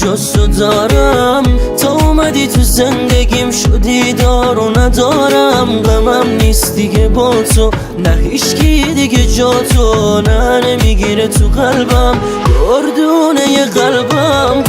جز تو دارم. تا اومدی تو زندگیم شدی دار و ندارم. غمم نیست دیگه با تو، نه هیچکی دیگه جا تو، نه نمیگیره تو قلبم گردونه قلبم.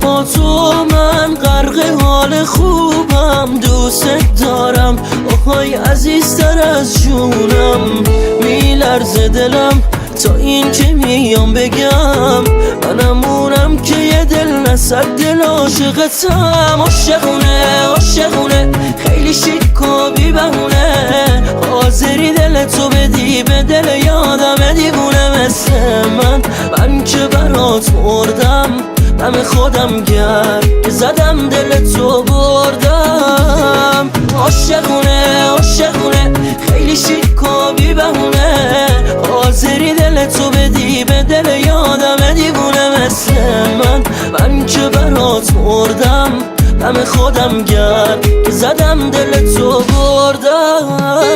با تو من غرق حال خوبم. دوست دارم آهای عزیزتر از جونم. میلرزه دلم تا این که میام بگم منم اونم که یه دل نصد دل عاشقتم. عاشقونه خیلی شیک و بی بهونه، حاضری دل تو بدی به دل یادم دیوونه مثل من که برات مردم. دم خودم گرد که زدم دل تو بردم. عاشقونه خیلی شیک و بی بهونه، حاضری دل تو بدی به دل یادم دیوونه مثل من که برات مردم. دم خودم گرد که زدم دل تو بردم.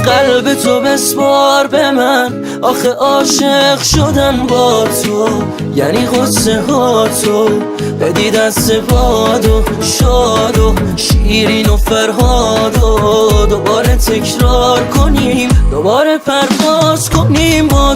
قلب تو بسپار به من، آخه عاشق شدن با تو یعنی غصه ها تو بدی دست باد و شاد و شیرین و فرهاد و دوباره تکرار کنیم، دوباره پرواز کنیم. با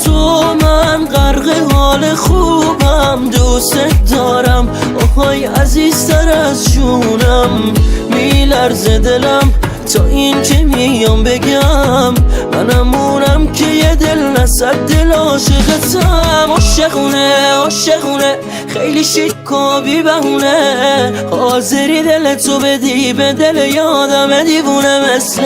تو من غرق حال خوبم. دوست دارم آهای عزیزتر از جونم. میلرزه دلم تا این که میام بگم منم اونم که یه دل نصد دل عاشقتم. عاشقونه خیلی شیک و بی بهونه، حاضری دل تو بدی به دل یادم دیوونه مثل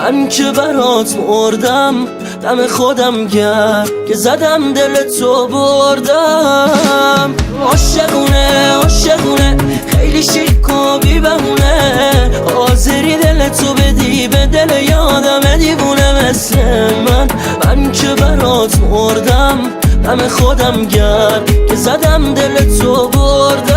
من که برات مردم. دم خودم گرد که زدم دل تو بردم. عاشقونه خیلی شیک و بی بهونه، حاضری دل تو بدی به دل یادم دیوونه مثل من که برات مردم. دم خودم گرد که زدم دل تو بردم.